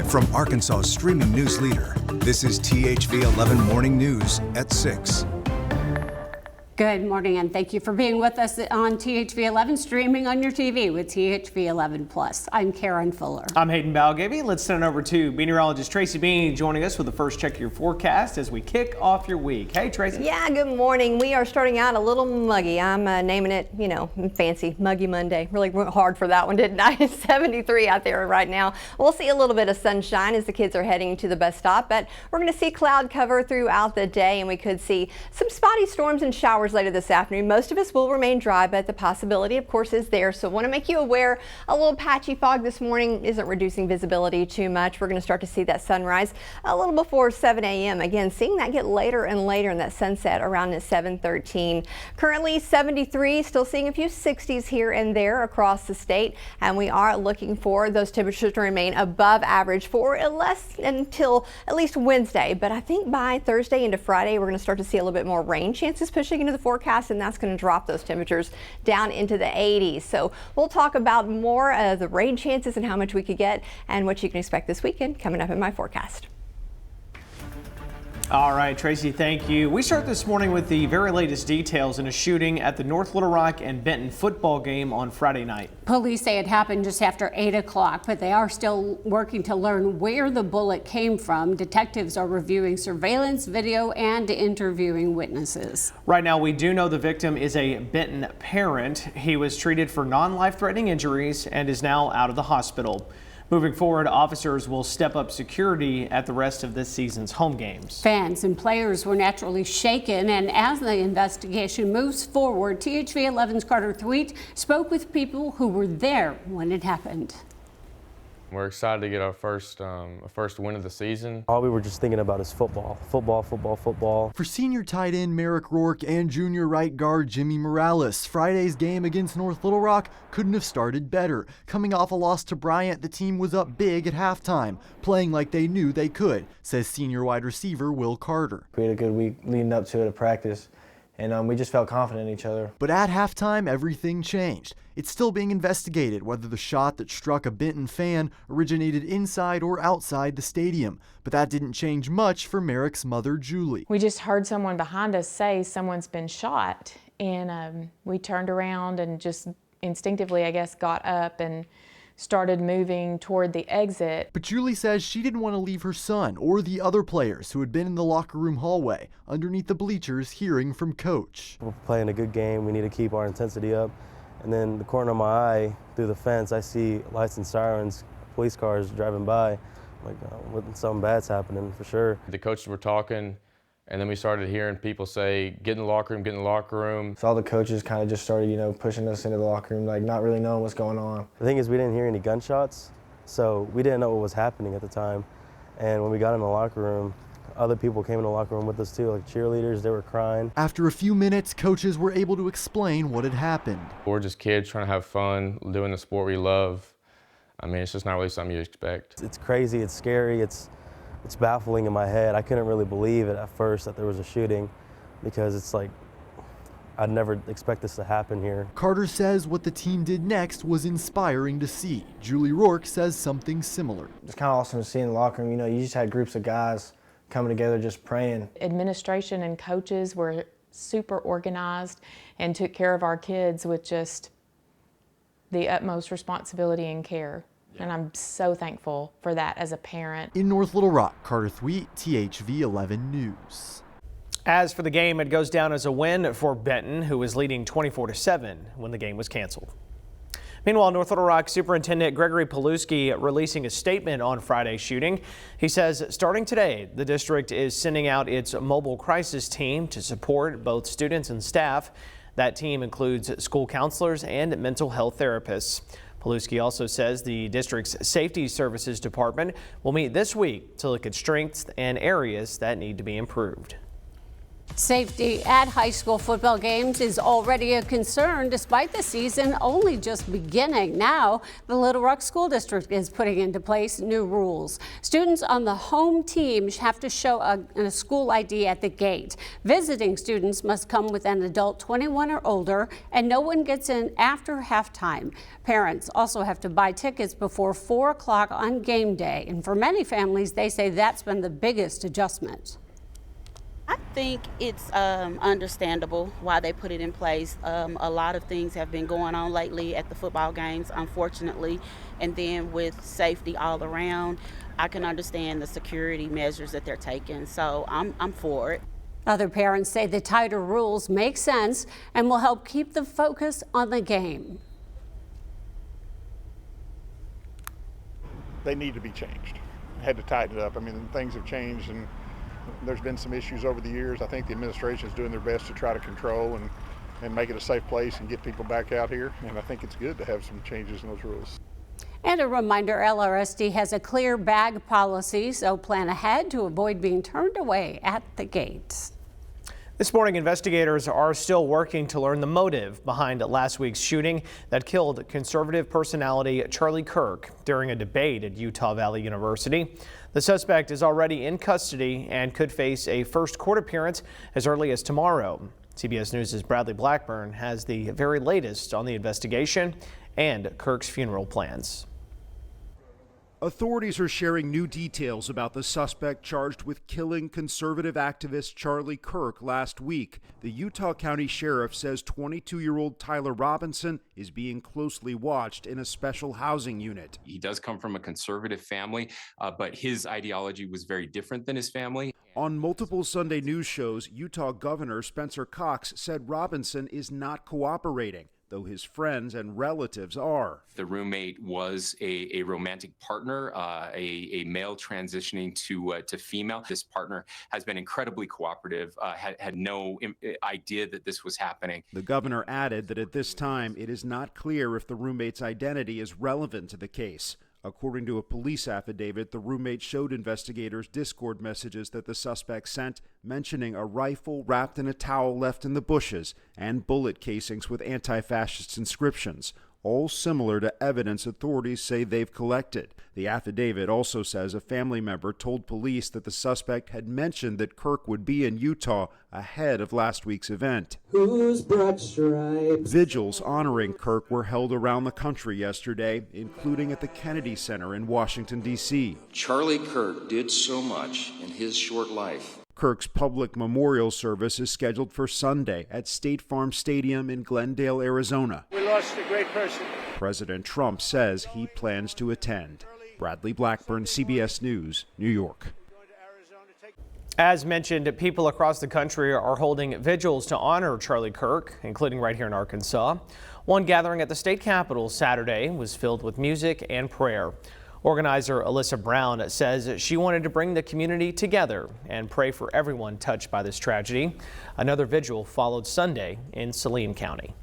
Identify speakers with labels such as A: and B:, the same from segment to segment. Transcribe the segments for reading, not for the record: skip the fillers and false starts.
A: From Arkansas's streaming news leader, this is THV 11 Morning News at 6.
B: Good morning, and thank you for being with us on THV 11, streaming on your TV with THV 11 Plus. I'm Karen Fuller.
C: I'm Hayden Balgavy. Let's send it over to meteorologist Tracy Bean joining us with the first check of your forecast as we kick off your week. Hey, Tracy.
D: Yeah, good morning. We are starting out a little muggy. I'm naming it, fancy, Muggy Monday. Really went hard for that one, didn't I? It's 73 out there right now. We'll see a little bit of sunshine as the kids are heading to the bus stop, but we're going to see cloud cover throughout the day, and we could see some spotty storms and showers later this afternoon. Most of us will remain dry, but the possibility, of course, is there. So I want to make you aware a little patchy fog this morning isn't reducing visibility too much. We're going to start to see that sunrise a little before 7 a.m. Again, seeing that get later and later in that sunset around at 7:13. Currently 73, still seeing a few 60s here and there across the state, and we are looking for those temperatures to remain above average for until at least Wednesday. But I think by Thursday into Friday, we're going to start to see a little bit more rain chances pushing into the forecast, and that's going to drop those temperatures down into the 80s. So we'll talk about more of the rain chances and how much we could get and what you can expect this weekend coming up in my forecast.
C: All right, Tracy, thank you. We start this morning with the very latest details in a shooting at the North Little Rock and Benton football game on Friday night.
B: Police say it happened just after 8 o'clock, but they are still working to learn where the bullet came from. Detectives are reviewing surveillance video and interviewing witnesses.
C: Right now, we do know the victim is a Benton parent. He was treated for non-life-threatening injuries and is now out of the hospital. Moving forward, officers will step up security at the rest of this season's home games.
B: Fans and players were naturally shaken, and as the investigation moves forward, THV 11's Carter Thweet spoke with people who were there when it happened.
E: We're excited to get our first win of the season.
F: All we were just thinking about is football, football, football, football.
G: For senior tight end Merrick Rourke and junior right guard Jimmy Morales, Friday's game against North Little Rock couldn't have started better. Coming off a loss to Bryant, the team was up big at halftime, playing like they knew they could, says senior wide receiver Will Carter.
H: We had a good week leading up to it at practice, and we just felt confident in each other.
G: But at halftime, everything changed. It's still being investigated whether the shot that struck a Benton fan originated inside or outside the stadium. But that didn't change much for Merrick's mother, Julie.
I: We just heard someone behind us say someone's been shot, and we turned around and just instinctively, I guess, got up and started moving toward the exit.
G: But Julie says she didn't want to leave her son or the other players who had been in the locker room hallway underneath the bleachers hearing from Coach.
F: We're playing a good game. We need to keep our intensity up. And then the corner of my eye, through the fence, I see lights and sirens, police cars driving by. I'm like, something bad's happening for sure.
E: The coaches were talking, and then we started hearing people say, get in the locker room, get in the locker room.
H: So all the coaches kind of just started, pushing us into the locker room, like not really knowing what's going on.
F: The thing is, we didn't hear any gunshots, so we didn't know what was happening at the time. And when we got in the locker room, other people came in the locker room with us too, like cheerleaders, they were crying.
G: After a few minutes, coaches were able to explain what had happened.
E: We're just kids trying to have fun, doing the sport we love. I mean, it's just not really something you expect.
F: It's crazy, it's scary, it's baffling in my head. I couldn't really believe it at first that there was a shooting, because it's like, I'd never expect this to happen here.
G: Carter says what the team did next was inspiring to see. Julie Rourke says something similar.
H: It's kind of awesome to see in the locker room, you just had groups of guys coming together just praying.
I: Administration and coaches were super organized and took care of our kids with just the utmost responsibility and care. And I'm so thankful for that as a parent.
G: In North Little Rock, Carter Thweet, THV 11 News.
C: As for the game, it goes down as a win for Benton, who was leading 24-7 when the game was canceled. Meanwhile, North Little Rock Superintendent Gregory Paluski releasing a statement on Friday's shooting. He says starting today, the district is sending out its mobile crisis team to support both students and staff. That team includes school counselors and mental health therapists. Paluski also says the district's Safety Services Department will meet this week to look at strengths and areas that need to be improved.
B: Safety at high school football games is already a concern despite the season only just beginning. Now, the Little Rock School District is putting into place new rules. Students on the home team have to show a school ID at the gate. Visiting students must come with an adult 21 or older, and no one gets in after halftime. Parents also have to buy tickets before 4 o'clock on game day. And for many families, they say that's been the biggest adjustment.
J: I think it's understandable why they put it in place. A lot of things have been going on lately at the football games, unfortunately, and then with safety all around, I can understand the security measures that they're taking, so I'm for it.
B: Other parents say the tighter rules make sense and will help keep the focus on the game.
K: They need to be changed. Had to tighten it up. I mean, things have changed and there's been some issues over the years. I think the administration is doing their best to try to control and make it a safe place and get people back out here. And I think it's good to have some changes in those rules.
B: And a reminder, LRSD has a clear bag policy, so plan ahead to avoid being turned away at the gate.
C: This morning, investigators are still working to learn the motive behind last week's shooting that killed conservative personality Charlie Kirk during a debate at Utah Valley University. The suspect is already in custody and could face a first court appearance as early as tomorrow. CBS News' Bradley Blackburn has the very latest on the investigation and Kirk's funeral plans.
L: Authorities are sharing new details about the suspect charged with killing conservative activist Charlie Kirk last week. The Utah County Sheriff says 22-year-old Tyler Robinson is being closely watched in a special housing unit.
M: He does come from a conservative family, but his ideology was very different than his family.
L: On multiple Sunday news shows, Utah Governor Spencer Cox said Robinson is not cooperating, though his friends and relatives are.
M: The roommate was a romantic partner, a male transitioning to female. This partner has been incredibly cooperative, had no idea that this was happening.
L: The governor added that at this time, it is not clear if the roommate's identity is relevant to the case. According to a police affidavit, the roommate showed investigators Discord messages that the suspect sent mentioning a rifle wrapped in a towel left in the bushes and bullet casings with anti-fascist inscriptions, all similar to evidence authorities say they've collected. The affidavit also says a family member told police that the suspect had mentioned that Kirk would be in Utah ahead of last week's event.
N: Whose broad stripes?
L: Vigils honoring Kirk were held around the country yesterday, including at the Kennedy Center in Washington, D.C.
O: Charlie Kirk did so much in his short life.
L: Kirk's public memorial service is scheduled for Sunday at State Farm Stadium in Glendale, Arizona.
P: We lost a great person.
L: President Trump says he plans to attend. Bradley Blackburn, CBS News, New York.
C: As mentioned, people across the country are holding vigils to honor Charlie Kirk, including right here in Arkansas. One gathering at the state capitol Saturday was filled with music and prayer. Organizer Alyssa Brown says she wanted to bring the community together and pray for everyone touched by this tragedy. Another vigil followed Sunday in Saline County.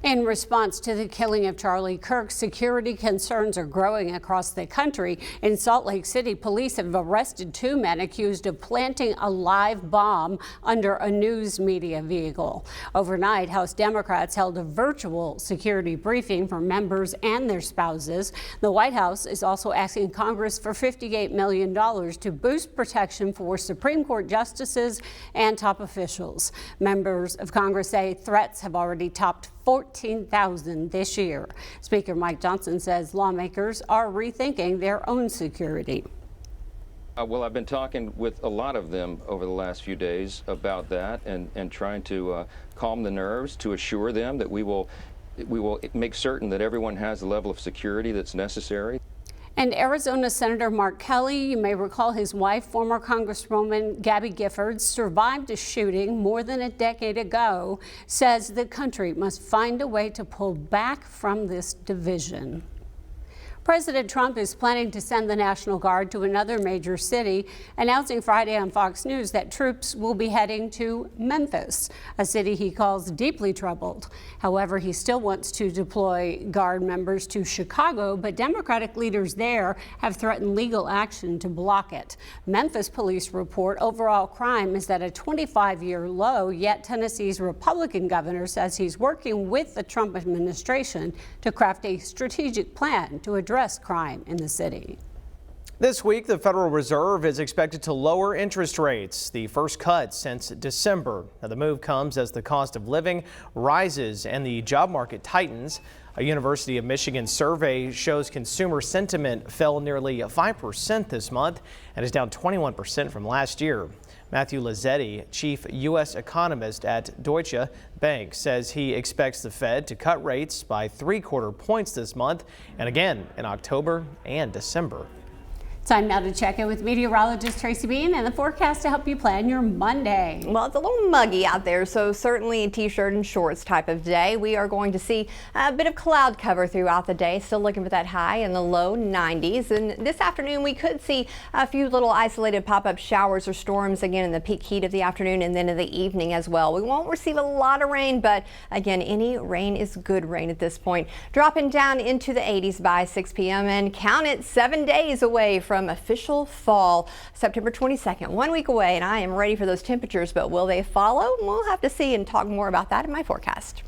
B: In response to the killing of Charlie Kirk, security concerns are growing across the country. In Salt Lake City, police have arrested 2 men accused of planting a live bomb under a news media vehicle. Overnight, House Democrats held a virtual security briefing for members and their spouses. The White House is also asking Congress for $58 million to boost protection for Supreme Court justices and top officials. Members of Congress say threats have already topped 14,000 this year. Speaker Mike Johnson says lawmakers are rethinking their own security.
Q: Well, I've been talking with a lot of them over the last few days about that and trying to calm the nerves, to assure them that we will make certain that everyone has the level of security that's necessary.
B: And Arizona Senator Mark Kelly, you may recall his wife, former Congresswoman Gabby Giffords, survived a shooting more than a decade ago, says the country must find a way to pull back from this division. President Trump is planning to send the National Guard to another major city, announcing Friday on Fox News that troops will be heading to Memphis, a city he calls deeply troubled. However, he still wants to deploy Guard members to Chicago, but Democratic leaders there have threatened legal action to block it. Memphis police report overall crime is at a 25-year low, yet Tennessee's Republican governor says he's working with the Trump administration to craft a strategic plan to address crime in the city.
C: This week, the Federal Reserve is expected to lower interest rates, the first cut since December. Now, the move comes as the cost of living rises and the job market tightens. A University of Michigan survey shows consumer sentiment fell nearly 5% this month and is down 21% from last year. Matthew Lazzetti, chief U.S. economist at Deutsche Bank, says he expects the Fed to cut rates by 3/4 points this month and again in October and December.
B: Time now to check in with meteorologist Tracy Bean and the forecast to help you plan your Monday.
D: Well, it's a little muggy out there, so certainly a t-shirt and shorts type of day. We are going to see a bit of cloud cover throughout the day, still looking for that high in the low 90s. And this afternoon, we could see a few little isolated pop-up showers or storms again in the peak heat of the afternoon and then in the evening as well. We won't receive a lot of rain, but again, any rain is good rain at this point. Dropping down into the 80s by 6 p.m. and count it 7 days away from official fall, September 22nd, 1 week away, and I am ready for those temperatures, but will they follow? We'll have to see and talk more about that in my forecast.